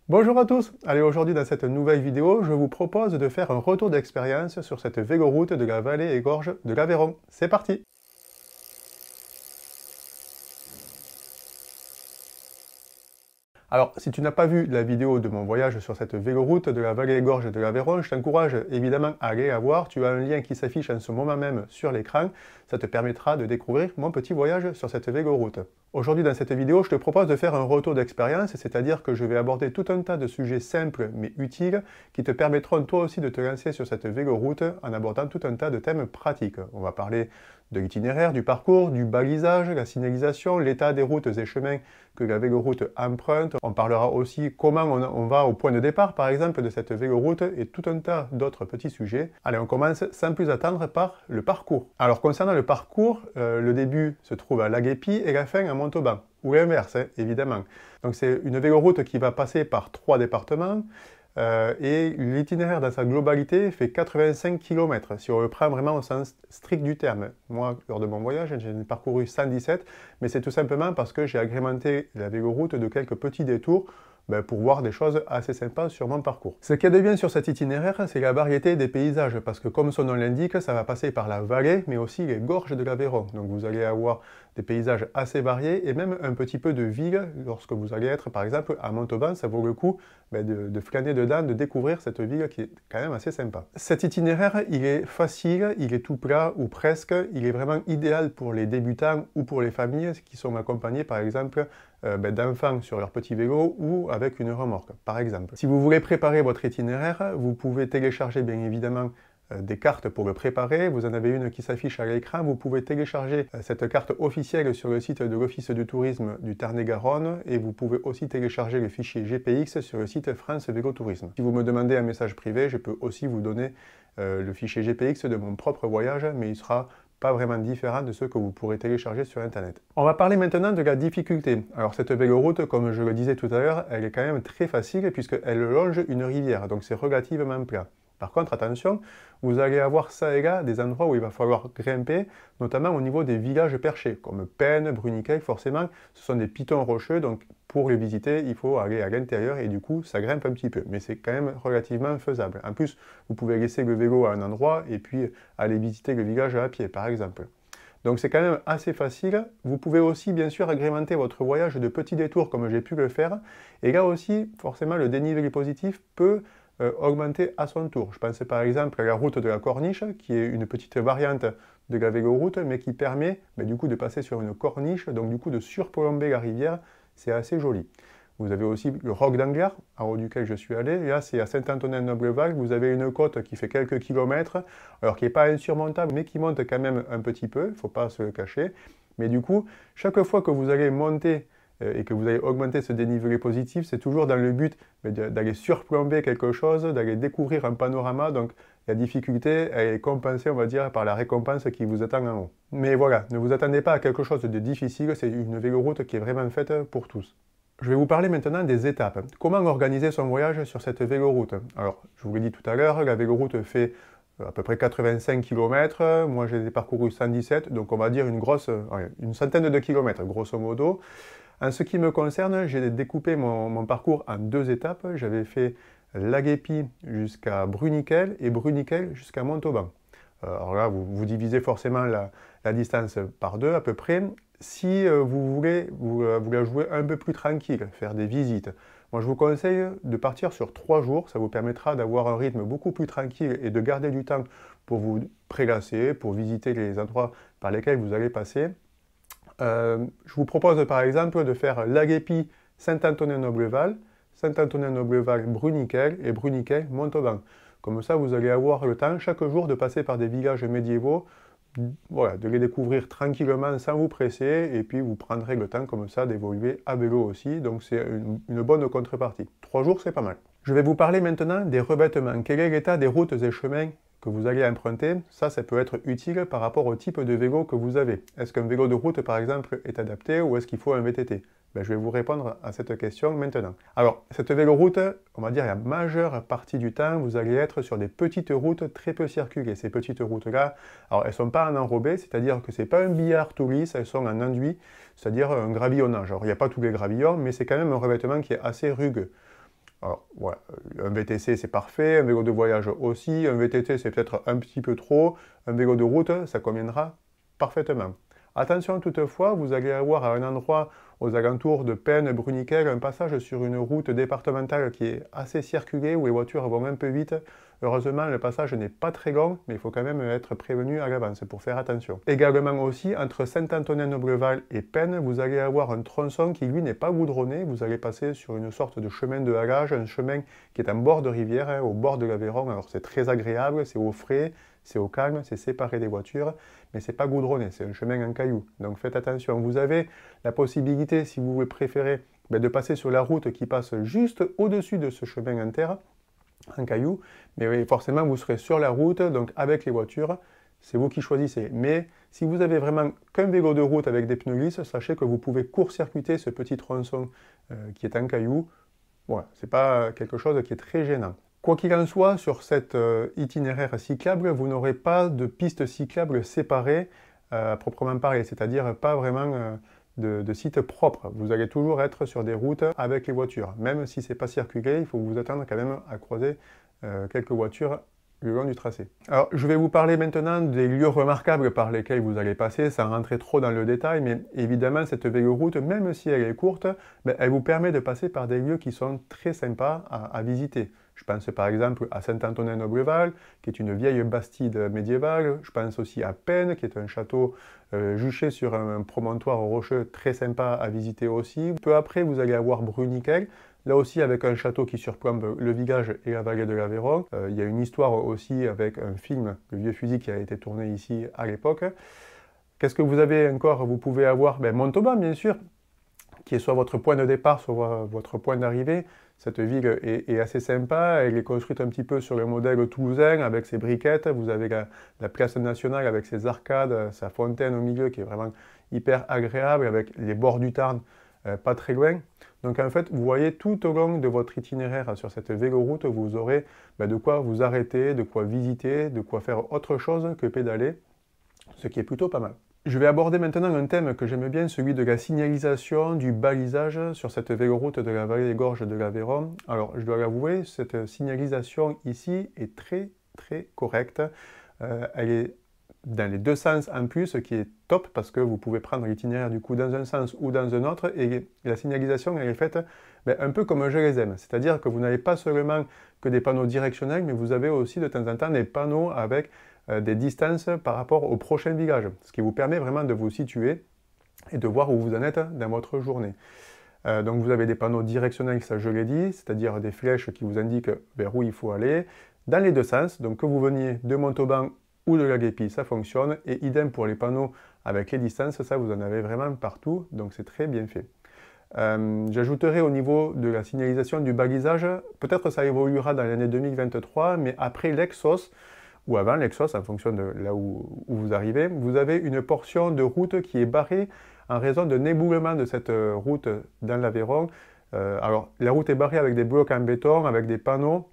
Bonjour à tous. Allez, aujourd'hui dans cette nouvelle vidéo, je vous propose de faire un retour d'expérience sur cette véloroute de la vallée et gorge de l'Aveyron. C'est parti! Alors, si tu n'as pas vu la vidéo de mon voyage sur cette véloroute de la vallée et gorge de l'Aveyron, je t'encourage évidemment à aller la voir. Tu as un lien qui s'affiche en ce moment même sur l'écran. Ça te permettra de découvrir mon petit voyage sur cette véloroute. Aujourd'hui, dans cette vidéo, je te propose de faire un retour d'expérience, c'est-à-dire que je vais aborder tout un tas de sujets simples mais utiles qui te permettront toi aussi de te lancer sur cette véloroute en abordant tout un tas de thèmes pratiques. On va parler de l'itinéraire, du parcours, du balisage, la signalisation, l'état des routes et chemins que la véloroute emprunte. On parlera aussi comment on va au point de départ, par exemple, de cette véloroute et tout un tas d'autres petits sujets. Allez, on commence sans plus attendre par le parcours. Alors, concernant le parcours, le début se trouve à Laguépi et la fin à Montauban. Ou l'inverse, hein, évidemment. Donc, c'est une véloroute qui va passer par 3 départements. Et l'itinéraire dans sa globalité fait 85 km, si on le prend vraiment au sens strict du terme. Moi, lors de mon voyage, j'ai parcouru 117, mais c'est tout simplement parce que j'ai agrémenté la véloroute de quelques petits détours pour voir des choses assez sympas sur mon parcours. Ce qui est de bien sur cet itinéraire, c'est la variété des paysages, parce que comme son nom l'indique, ça va passer par la vallée, mais aussi les gorges de l'Aveyron. Donc vous allez avoir des paysages assez variés, et même un petit peu de ville, lorsque vous allez être par exemple à Montauban, ça vaut le coup de flâner dedans, de découvrir cette ville qui est quand même assez sympa. Cet itinéraire, il est facile, il est tout plat, ou presque, il est vraiment idéal pour les débutants ou pour les familles qui sont accompagnées par exemple d'enfants sur leur petit vélo ou avec une remorque, par exemple. Si vous voulez préparer votre itinéraire, vous pouvez télécharger bien évidemment des cartes pour le préparer. Vous en avez une qui s'affiche à l'écran. Vous pouvez télécharger cette carte officielle sur le site de l'Office du tourisme du Tarn-et-Garonne et vous pouvez aussi télécharger le fichier GPX sur le site France Vélo Tourisme. Si vous me demandez un message privé, je peux aussi vous donner le fichier GPX de mon propre voyage, mais il sera pas vraiment différent de ceux que vous pourrez télécharger sur Internet. On va parler maintenant de la difficulté. Alors cette véloroute, comme je le disais tout à l'heure, elle est quand même très facile puisqu'elle longe une rivière, donc c'est relativement plat. Par contre, attention, vous allez avoir ça et là des endroits où il va falloir grimper, notamment au niveau des villages perchés, comme Penne, Bruniquel, forcément, ce sont des pitons rocheux, donc pour les visiter, il faut aller à l'intérieur et du coup, ça grimpe un petit peu, mais c'est quand même relativement faisable. En plus, vous pouvez laisser le vélo à un endroit et puis aller visiter le village à pied, par exemple. Donc c'est quand même assez facile. Vous pouvez aussi bien sûr agrémenter votre voyage de petits détours comme j'ai pu le faire. Et là aussi, forcément, le dénivelé positif peut augmenter à son tour. Je pense par exemple à la route de la Corniche, qui est une petite variante de la véloroute, mais qui permet du coup de passer sur une corniche, donc du coup de surplomber la rivière. C'est assez joli. Vous avez aussi le Roc d'Anglars, en haut duquel je suis allé. Et là, c'est à Saint-Antonin-Nobleval. Vous avez une côte qui fait quelques kilomètres, alors qui n'est pas insurmontable, mais qui monte quand même un petit peu. Il ne faut pas se le cacher. Mais du coup, chaque fois que vous allez monter et que vous allez augmenter ce dénivelé positif, c'est toujours dans le but d'aller surplomber quelque chose, d'aller découvrir un panorama. Donc, la difficulté, elle est compensée, on va dire, par la récompense qui vous attend en haut. Mais voilà, ne vous attendez pas à quelque chose de difficile. C'est une véloroute qui est vraiment faite pour tous. Je vais vous parler maintenant des étapes. Comment organiser son voyage sur cette véloroute? Alors, je vous l'ai dit tout à l'heure, la véloroute fait à peu près 85 km. Moi, j'ai parcouru 117, donc on va dire une centaine de kilomètres, grosso modo. En ce qui me concerne, j'ai découpé mon parcours en 2 étapes. J'avais fait Laguépi jusqu'à Bruniquel et Bruniquel jusqu'à Montauban. Alors là, vous divisez forcément la distance par 2 à peu près. Si vous voulez vous la jouer un peu plus tranquille, faire des visites, moi je vous conseille de partir sur 3 jours. Ça vous permettra d'avoir un rythme beaucoup plus tranquille et de garder du temps pour vous prélasser, pour visiter les endroits par lesquels vous allez passer. Je vous propose par exemple de faire Laguépi, Saint-Antonin-Nobleval, Saint-Antonin-Nobleval, Bruniquel et Bruniquel, Montauban. Comme ça, vous allez avoir le temps chaque jour de passer par des villages médiévaux, voilà, de les découvrir tranquillement sans vous presser, et puis vous prendrez le temps comme ça d'évoluer à vélo aussi, donc c'est une bonne contrepartie. 3 jours, c'est pas mal. Je vais vous parler maintenant des revêtements. Quel est l'état des routes et chemins que vous allez emprunter? Ça peut être utile par rapport au type de vélo que vous avez. Est-ce qu'un vélo de route, par exemple, est adapté ou est-ce qu'il faut un VTT? Je vais vous répondre à cette question maintenant. Alors, cette véloroute, on va dire la majeure partie du temps, vous allez être sur des petites routes très peu circulées. Ces petites routes-là, alors elles ne sont pas en enrobé, c'est-à-dire que ce n'est pas un billard tout lisse, elles sont en enduit, c'est-à-dire un gravillonnage. Alors, il n'y a pas tous les gravillons, mais c'est quand même un revêtement qui est assez rugueux. Alors, voilà, un VTC c'est parfait, un vélo de voyage aussi, un VTT c'est peut-être un petit peu trop, un vélo de route ça conviendra parfaitement. Attention toutefois, vous allez avoir à un endroit aux alentours de Penne, Bruniquel, un passage sur une route départementale qui est assez circulée, où les voitures vont un peu vite. Heureusement, le passage n'est pas très long, mais il faut quand même être prévenu à l'avance pour faire attention. Également aussi, entre Saint-Antonin-Nobleval et Penne, vous allez avoir un tronçon qui, lui, n'est pas goudronné. Vous allez passer sur une sorte de chemin de halage, un chemin qui est en bord de rivière, hein, au bord de l'Aveyron. Alors, c'est très agréable, c'est au frais, c'est au calme, c'est séparé des voitures, mais c'est pas goudronné, c'est un chemin en cailloux. Donc, faites attention. Vous avez la possibilité, si vous préférez, de passer sur la route qui passe juste au-dessus de ce chemin en terre, en cailloux, mais oui, forcément vous serez sur la route, donc avec les voitures, c'est vous qui choisissez. Mais si vous avez vraiment qu'un vélo de route avec des pneus lisses, sachez que vous pouvez court-circuiter ce petit tronçon qui est en cailloux. Voilà, c'est pas quelque chose qui est très gênant. Quoi qu'il en soit, sur cet itinéraire cyclable, vous n'aurez pas de piste cyclable séparée à proprement parler, c'est-à-dire pas vraiment de site propre. Vous allez toujours être sur des routes avec les voitures. Même si ce n'est pas circulé, il faut vous attendre quand même à croiser quelques voitures le long du tracé. Alors, je vais vous parler maintenant des lieux remarquables par lesquels vous allez passer, sans rentrer trop dans le détail, mais évidemment, cette véloroute, même si elle est courte, elle vous permet de passer par des lieux qui sont très sympas à visiter. Je pense par exemple à Saint-Antonin-Nobleval, qui est une vieille bastide médiévale. Je pense aussi à Penne, qui est un château juché sur un promontoire rocheux très sympa à visiter aussi. Peu après, vous allez avoir Bruniquel, là aussi avec un château qui surplombe le Vigage et la vallée de l'Aveyron. Il y a une histoire aussi avec un film, Le Vieux Fusil, qui a été tourné ici à l'époque. Qu'est-ce que vous avez encore? Vous pouvez avoir Montauban, bien sûr, qui est soit votre point de départ, soit votre point d'arrivée. Cette ville est assez sympa, elle est construite un petit peu sur le modèle toulousain avec ses briquettes. Vous avez la place nationale avec ses arcades, sa fontaine au milieu qui est vraiment hyper agréable avec les bords du Tarn pas très loin. Donc en fait, vous voyez tout au long de votre itinéraire sur cette véloroute, vous aurez de quoi vous arrêter, de quoi visiter, de quoi faire autre chose que pédaler, ce qui est plutôt pas mal. Je vais aborder maintenant un thème que j'aime bien, celui de la signalisation, du balisage sur cette véloroute de la vallée des Gorges de l'Aveyron. Alors, je dois l'avouer, cette signalisation ici est très correcte. Elle est dans les deux sens en plus, ce qui est top parce que vous pouvez prendre l'itinéraire du coup dans un sens ou dans un autre et la signalisation elle est faite un peu comme je les aime. C'est-à-dire que vous n'avez pas seulement que des panneaux directionnels, mais vous avez aussi de temps en temps des panneaux avec des distances par rapport au prochain village, ce qui vous permet vraiment de vous situer et de voir où vous en êtes dans votre journée. Donc vous avez des panneaux directionnels, ça je l'ai dit, c'est-à-dire des flèches qui vous indiquent vers où il faut aller, dans les deux sens, donc que vous veniez de Montauban ou de la Guépie, ça fonctionne, et idem pour les panneaux avec les distances, ça vous en avez vraiment partout, donc c'est très bien fait. J'ajouterai au niveau de la signalisation du balisage, peut-être ça évoluera dans l'année 2023, mais après l'Exos, ou avant l'Exos, en fonction de là où vous arrivez, vous avez une portion de route qui est barrée en raison d'un éboulement de cette route dans l'Aveyron. Alors, la route est barrée avec des blocs en béton, avec des panneaux,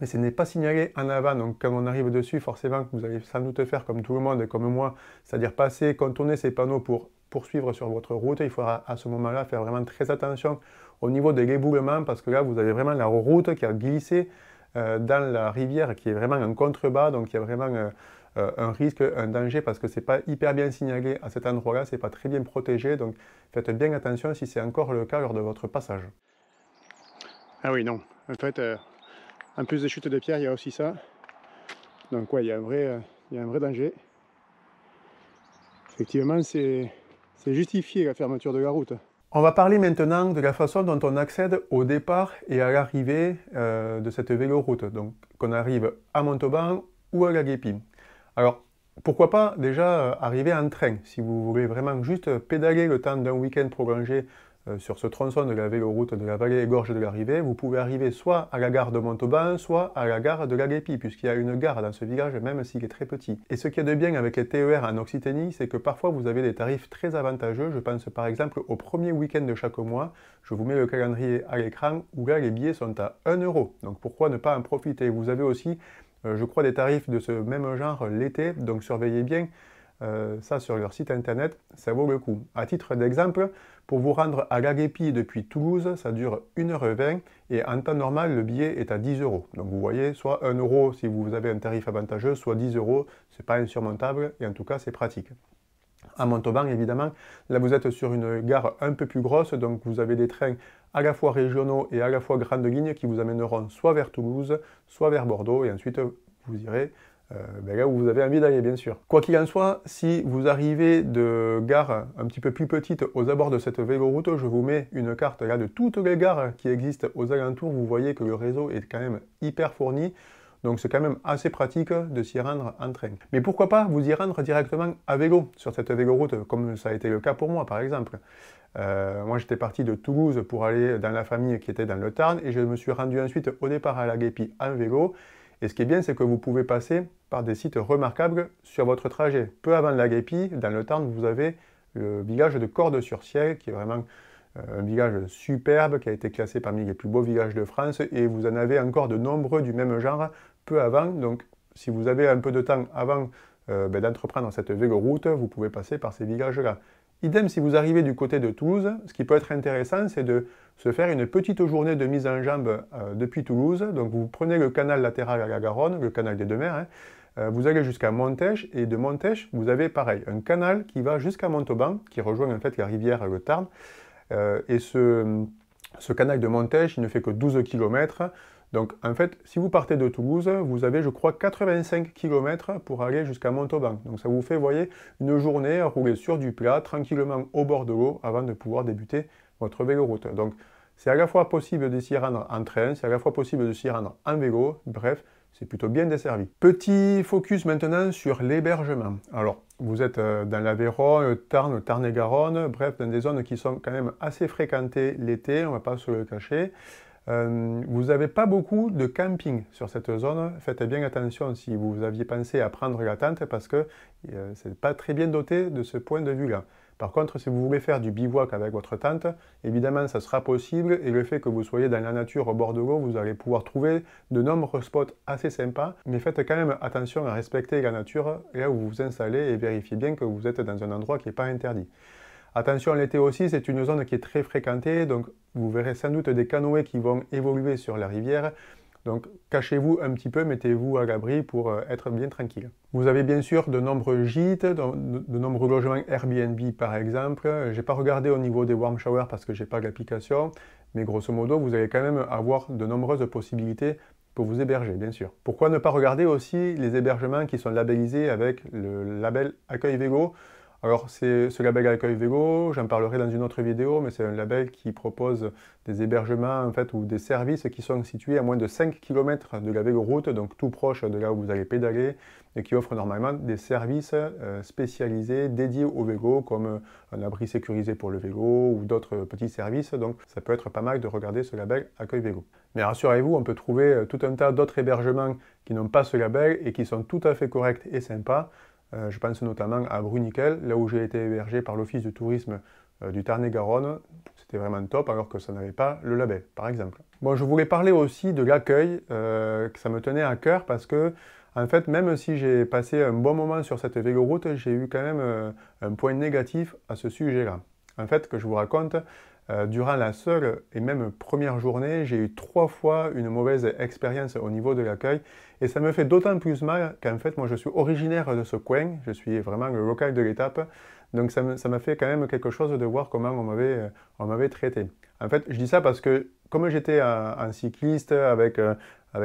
mais ce n'est pas signalé en avant. Donc, quand on arrive dessus, forcément, vous allez sans doute faire comme tout le monde et comme moi, c'est-à-dire passer, contourner ces panneaux pour poursuivre sur votre route. Il faudra à ce moment-là faire vraiment très attention au niveau de l'éboulement, parce que là, vous avez vraiment la route qui a glissé dans la rivière qui est vraiment en contrebas, donc il y a vraiment un risque, un danger parce que c'est pas hyper bien signalé à cet endroit-là, c'est pas très bien protégé, donc faites bien attention si c'est encore le cas lors de votre passage. Ah oui, non, en fait, en plus des chutes de pierre, il y a aussi ça, donc ouais, il y a un vrai danger. Effectivement, c'est justifié la fermeture de la route. On va parler maintenant de la façon dont on accède au départ et à l'arrivée de cette véloroute, donc qu'on arrive à Montauban ou à la Guépie. Alors, pourquoi pas déjà arriver en train, si vous voulez vraiment juste pédaler le temps d'un week-end prolongé sur ce tronçon de la véloroute de la vallée des Gorges de l'Arrivée, vous pouvez arriver soit à la gare de Montauban, soit à la gare de la Guépie, puisqu'il y a une gare dans ce village, même s'il est très petit. Et ce qu'il y a de bien avec les TER en Occitanie, c'est que parfois vous avez des tarifs très avantageux. Je pense par exemple au premier week-end de chaque mois. Je vous mets le calendrier à l'écran, où là les billets sont à 1 €. Donc pourquoi ne pas en profiter? Vous avez aussi, je crois, des tarifs de ce même genre l'été, donc surveillez bien ça sur leur site internet, ça vaut le coup. À titre d'exemple, pour vous rendre à Laguépi depuis Toulouse, ça dure 1h20 et en temps normal, le billet est à 10 euros. Donc vous voyez, soit 1 euro si vous avez un tarif avantageux, soit 10 euros, c'est pas insurmontable et en tout cas c'est pratique. À Montauban, évidemment, là vous êtes sur une gare un peu plus grosse, donc vous avez des trains à la fois régionaux et à la fois grandes lignes qui vous amèneront soit vers Toulouse, soit vers Bordeaux, et ensuite vous irez là où vous avez envie d'aller, bien sûr. Quoi qu'il en soit, si vous arrivez de gares un petit peu plus petites aux abords de cette véloroute, je vous mets une carte là de toutes les gares qui existent aux alentours. Vous voyez que le réseau est quand même hyper fourni. Donc c'est quand même assez pratique de s'y rendre en train. Mais pourquoi pas vous y rendre directement à vélo sur cette véloroute, comme ça a été le cas pour moi par exemple. Moi j'étais parti de Toulouse pour aller dans la famille qui était dans le Tarn et je me suis rendu ensuite au départ à Laguépi en vélo. Et ce qui est bien, c'est que vous pouvez passer par des sites remarquables sur votre trajet. Peu avant Laguépi, dans le Tarn, vous avez le village de Cordes-sur-Ciel, qui est vraiment un village superbe, qui a été classé parmi les plus beaux villages de France, et vous en avez encore de nombreux du même genre peu avant. Donc, si vous avez un peu de temps avant d'entreprendre cette véloroute, vous pouvez passer par ces villages-là. Idem, si vous arrivez du côté de Toulouse, ce qui peut être intéressant, c'est de se faire une petite journée de mise en jambe depuis Toulouse. Donc vous prenez le canal latéral à la Garonne, le canal des Deux Mers, vous allez jusqu'à Montèche, et de Montèche, vous avez pareil, un canal qui va jusqu'à Montauban, qui rejoint en fait la rivière le Tarn. Et ce canal de Montèche, il ne fait que 12 km. Donc en fait, si vous partez de Toulouse, vous avez je crois 85 km pour aller jusqu'à Montauban. Donc ça vous fait, vous voyez, une journée à rouler sur du plat, tranquillement au bord de l'eau, avant de pouvoir débuter votre véloroute. Donc c'est à la fois possible de s'y rendre en train, c'est à la fois possible de s'y rendre en vélo, bref, c'est plutôt bien desservi. Petit focus maintenant sur l'hébergement. Alors, vous êtes dans l'Aveyron, le Tarn, le Tarn-et-Garonne, bref, dans des zones qui sont quand même assez fréquentées l'été, on ne va pas se le cacher. Vous n'avez pas beaucoup de camping sur cette zone. Faites bien attention si vous aviez pensé à prendre la tente parce que ce n'est pas très bien doté de ce point de vue-là. Par contre, si vous voulez faire du bivouac avec votre tente, évidemment, ça sera possible et le fait que vous soyez dans la nature au bord de l'eau, vous allez pouvoir trouver de nombreux spots assez sympas. Mais faites quand même attention à respecter la nature là où vous vous installez et vérifiez bien que vous êtes dans un endroit qui n'est pas interdit. Attention, l'été aussi, c'est une zone qui est très fréquentée, donc vous verrez sans doute des canoës qui vont évoluer sur la rivière. Donc cachez-vous un petit peu, mettez-vous à l'abri pour être bien tranquille. Vous avez bien sûr de nombreux gîtes, de nombreux logements Airbnb par exemple. Je n'ai pas regardé au niveau des warm showers parce que je n'ai pas l'application, mais grosso modo, vous allez quand même avoir de nombreuses possibilités pour vous héberger, bien sûr. Pourquoi ne pas regarder aussi les hébergements qui sont labellisés avec le label Accueil Vélo? Alors, ce label Accueil Vélo, j'en parlerai dans une autre vidéo, mais c'est un label qui propose des hébergements en fait, ou des services qui sont situés à moins de 5 km de la véloroute, donc tout proche de là où vous allez pédaler, et qui offrent normalement des services spécialisés dédiés au vélo, comme un abri sécurisé pour le vélo ou d'autres petits services. Donc, ça peut être pas mal de regarder ce label Accueil Vélo. Mais rassurez-vous, on peut trouver tout un tas d'autres hébergements qui n'ont pas ce label et qui sont tout à fait corrects et sympas. Je pense notamment à Bruniquel, là où j'ai été hébergé par l'Office du tourisme du Tarn-et-Garonne. C'était vraiment top, alors que ça n'avait pas le label, par exemple. Bon, je voulais parler aussi de l'accueil, que ça me tenait à cœur, parce que, en fait, même si j'ai passé un bon moment sur cette véloroute, j'ai eu quand même un point négatif à ce sujet-là. En fait, que je vous raconte, durant la seule et même première journée, j'ai eu 3 fois une mauvaise expérience au niveau de l'accueil. Et ça me fait d'autant plus mal qu'en fait, moi je suis originaire de ce coin, je suis vraiment le local de l'étape. Donc ça m'a fait quand même quelque chose de voir comment on m'avait traité. En fait, je dis ça parce que comme j'étais un cycliste avec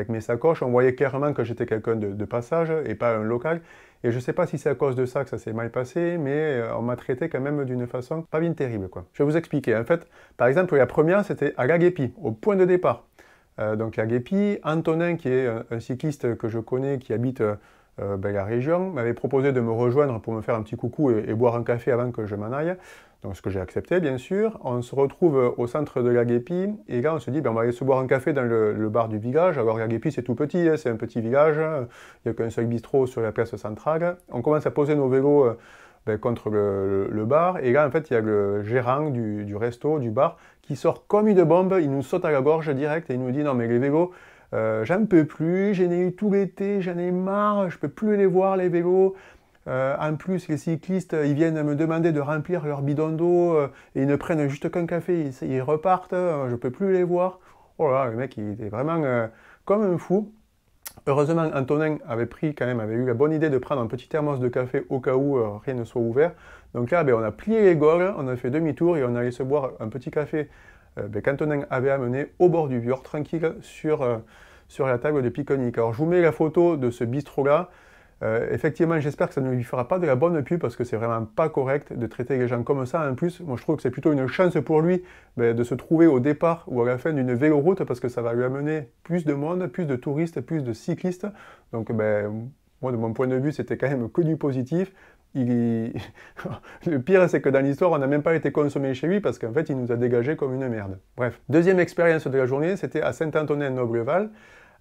mes sacoches, on voyait clairement que j'étais quelqu'un de passage et pas un local. Et je ne sais pas si c'est à cause de ça que ça s'est mal passé, mais on m'a traité quand même d'une façon pas bien terrible, quoi. Je vais vous expliquer. En fait, par exemple, la première, c'était à Laguépi, au point de départ. Donc Laguépi, Antonin, qui est un cycliste que je connais, qui habite la région, m'avait proposé de me rejoindre pour me faire un petit coucou et boire un café avant que je m'en aille. Donc ce que j'ai accepté, bien sûr. On se retrouve au centre de Laguépi, et là on se dit, on va aller se boire un café dans le bar du village. Alors Laguépi c'est tout petit, hein, c'est un petit village, il n'y a qu'un seul bistrot sur la place centrale. On commence à poser nos vélos contre le bar, et là en fait il y a le gérant du resto, du bar, qui sort comme une bombe, il nous saute à la gorge direct, et il nous dit, non mais les vélos, j'en peux plus, j'en ai eu tout l'été, j'en ai marre, je peux plus les voir les vélos. En plus, les cyclistes, ils viennent me demander de remplir leur bidon d'eau et ils ne prennent juste qu'un café, ils repartent, je ne peux plus les voir. Oh là, le mec, il était vraiment comme un fou. Heureusement, Antonin avait eu la bonne idée de prendre un petit thermos de café au cas où rien ne soit ouvert. Donc là, ben, on a plié les gaules, on a fait demi-tour et on allait se boire un petit café qu'Antonin avait amené au bord du Vior, tranquille, sur la table de pique-nique. Alors je vous mets la photo de ce bistrot-là. Effectivement, j'espère que ça ne lui fera pas de la bonne pub parce que c'est vraiment pas correct de traiter les gens comme ça. En plus, moi je trouve que c'est plutôt une chance pour lui de se trouver au départ ou à la fin d'une véloroute parce que ça va lui amener plus de monde, plus de touristes, plus de cyclistes. Donc moi de mon point de vue, c'était quand même que du positif. Le pire, c'est que dans l'histoire, on n'a même pas été consommé chez lui parce qu'en fait, il nous a dégagé comme une merde. Bref, deuxième expérience de la journée, c'était à Saint-Antonin-Nobleval.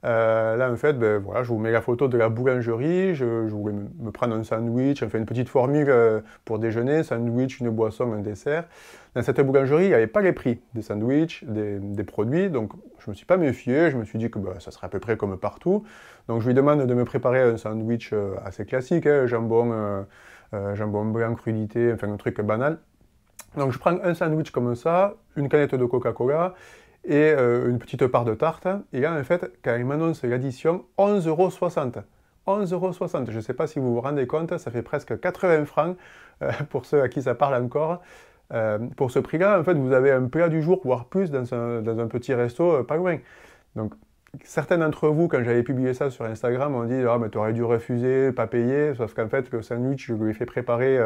Là, en fait, ben, voilà, je vous mets la photo de la boulangerie. Je voulais me prendre un sandwich, enfin une petite formule pour déjeuner, sandwich, une boisson, un dessert. Dans cette boulangerie, il n'y avait pas les prix des sandwichs, des produits, donc je ne me suis pas méfié. Je me suis dit que ben, ça serait à peu près comme partout. Donc je lui demande de me préparer un sandwich assez classique, hein, jambon blanc, crudité, enfin un truc banal. Donc je prends un sandwich comme ça, une canette de Coca-Cola et une petite part de tarte. Et là, en fait, quand il m'annonce l'addition, 11,60 €. 11,60 €. Je ne sais pas si vous vous rendez compte, ça fait presque 80 francs pour ceux à qui ça parle encore. Pour ce prix-là, en fait, vous avez un plat du jour, voire plus, dans un petit resto pas loin. Donc, certains d'entre vous, quand j'avais publié ça sur Instagram, ont dit « Ah, mais tu aurais dû refuser, pas payer », sauf qu'en fait, le sandwich, je lui ai fait préparer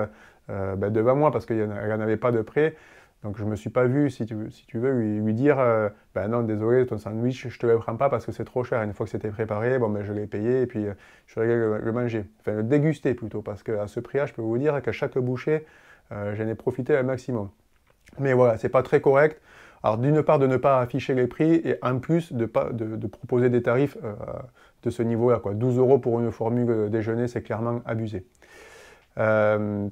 devant moi parce qu'il n'y en avait pas de prêt. Donc je ne me suis pas vu, si tu veux, lui dire ben non, désolé, ton sandwich, je ne te le prends pas parce que c'est trop cher. Une fois que c'était préparé, bon, ben, je l'ai payé et puis je suis allé le manger. Enfin, le déguster plutôt, parce qu'à ce prix-là, je peux vous dire qu'à chaque bouchée, j'en ai profité un maximum. Mais voilà, c'est pas très correct. Alors d'une part, de ne pas afficher les prix et en plus de proposer des tarifs de ce niveau-là, quoi. 12 € pour une formule déjeuner, c'est clairement abusé.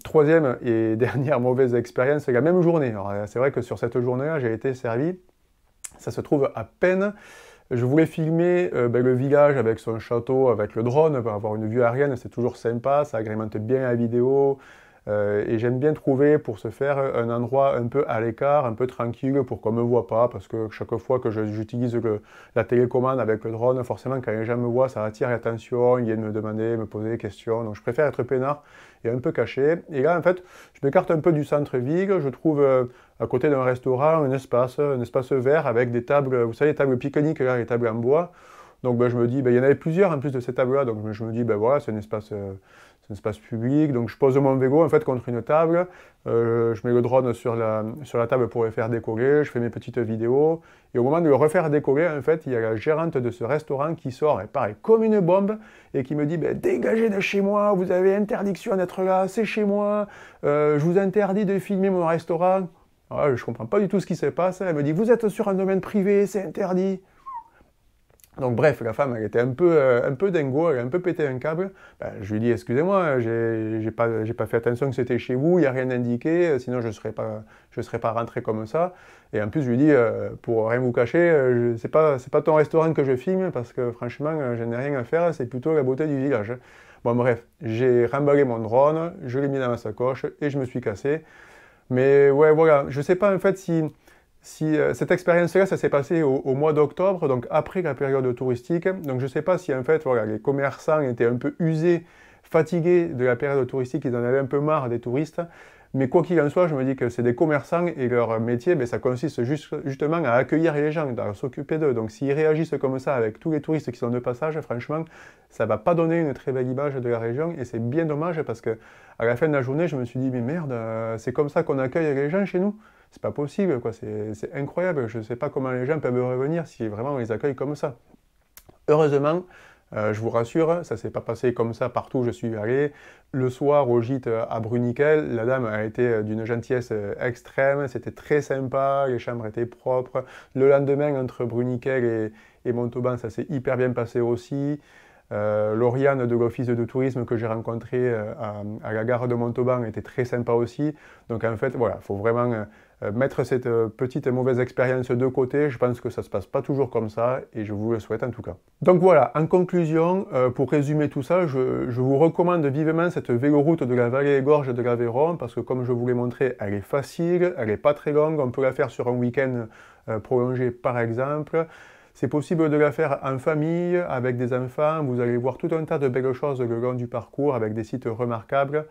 Troisième et dernière mauvaise expérience, c'est la même journée. C'est vrai que sur cette journée-là, j'ai été servi. Ça se trouve à peine. Je voulais filmer le village avec son château, avec le drone, pour avoir une vue aérienne. C'est toujours sympa, ça agrémente bien la vidéo. Et j'aime bien trouver, pour ce faire, un endroit un peu à l'écart, un peu tranquille, pour qu'on ne me voit pas, parce que chaque fois que j'utilise la télécommande avec le drone, forcément, quand les gens me voient, ça attire l'attention, ils viennent me demander, me poser des questions, donc je préfère être peinard et un peu caché. Et là, en fait, je m'écarte un peu du centre-ville, je trouve à côté d'un restaurant un espace vert avec des tables, vous savez, les tables pique-nique, les tables en bois. Donc ben, je me dis, ben, il y en avait plusieurs en plus de ces tables-là, donc je me dis, ben voilà, c'est un espace public, donc je pose mon vélo en fait contre une table, je mets le drone sur la table pour le faire décoller, je fais mes petites vidéos, et au moment de le refaire décoller, en fait, il y a la gérante de ce restaurant qui sort, et pareil, comme une bombe, et qui me dit ben, « Dégagez de chez moi, vous avez interdiction d'être là, c'est chez moi, je vous interdis de filmer mon restaurant. » Alors, je ne comprends pas du tout ce qui se passe, elle me dit « Vous êtes sur un domaine privé, c'est interdit. » Donc bref, la femme, elle était un peu dingo, elle a un peu pété un câble. Ben, je lui dis, excusez-moi, j'ai pas fait attention que c'était chez vous, il n'y a rien indiqué, sinon je ne serais pas rentré comme ça. Et en plus, je lui dis, pour rien vous cacher, c'est pas ton restaurant que je filme, parce que franchement, je n'ai rien à faire, c'est plutôt la beauté du village. Bon bref, j'ai remballé mon drone, je l'ai mis dans ma sacoche et je me suis cassé. Mais ouais, voilà, je ne sais pas en fait si cette expérience-là, ça s'est passé au mois d'octobre, donc après la période touristique. Donc je ne sais pas si en fait voilà, les commerçants étaient un peu usés, fatigués de la période touristique, ils en avaient un peu marre des touristes. Mais quoi qu'il en soit, je me dis que c'est des commerçants et leur métier, ben, ça consiste justement à accueillir les gens, à s'occuper d'eux. Donc s'ils réagissent comme ça avec tous les touristes qui sont de passage, franchement, ça ne va pas donner une très belle image de la région. Et c'est bien dommage parce qu'à la fin de la journée, je me suis dit, mais merde, c'est comme ça qu'on accueille les gens chez nous? C'est pas possible, quoi. C'est incroyable. Je ne sais pas comment les gens peuvent revenir si vraiment on les accueille comme ça. Heureusement, je vous rassure, ça ne s'est pas passé comme ça partout où je suis allé. Le soir, au gîte à Bruniquel, la dame a été d'une gentillesse extrême, c'était très sympa, les chambres étaient propres. Le lendemain, entre Bruniquel et Montauban, ça s'est hyper bien passé aussi. Lauriane de l'office de tourisme que j'ai rencontré à la gare de Montauban était très sympa aussi. Donc en fait, voilà, il faut vraiment mettre cette petite mauvaise expérience de côté. Je pense que ça ne se passe pas toujours comme ça et je vous le souhaite en tout cas. Donc voilà, en conclusion, pour résumer tout ça, je vous recommande vivement cette véloroute de la vallée et gorge de l'Aveyron parce que comme je vous l'ai montré, elle est facile, elle n'est pas très longue, on peut la faire sur un week-end prolongé par exemple. C'est possible de la faire en famille, avec des enfants, vous allez voir tout un tas de belles choses le long du parcours avec des sites remarquables.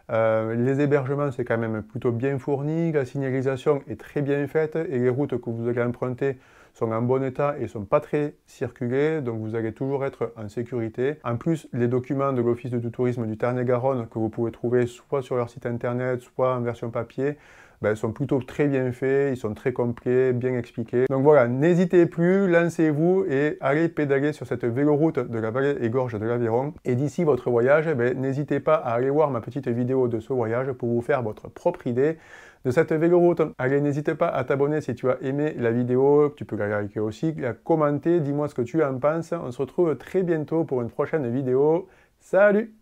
Les hébergements, c'est quand même plutôt bien fourni, la signalisation est très bien faite et les routes que vous allez emprunter sont en bon état et ne sont pas très circulées, donc vous allez toujours être en sécurité. En plus, les documents de l'Office du tourisme du Tarn-et-Garonne que vous pouvez trouver soit sur leur site internet, soit en version papier, ben, sont plutôt très bien faits, ils sont très complets, bien expliqués. Donc voilà, n'hésitez plus, lancez-vous et allez pédaler sur cette véloroute de la vallée et gorge de l'Aveyron. Et d'ici votre voyage, ben, n'hésitez pas à aller voir ma petite vidéo de ce voyage pour vous faire votre propre idée de cette véloroute. Allez, n'hésite pas à t'abonner si tu as aimé la vidéo, tu peux la liker aussi, la commenter, dis-moi ce que tu en penses. On se retrouve très bientôt pour une prochaine vidéo. Salut!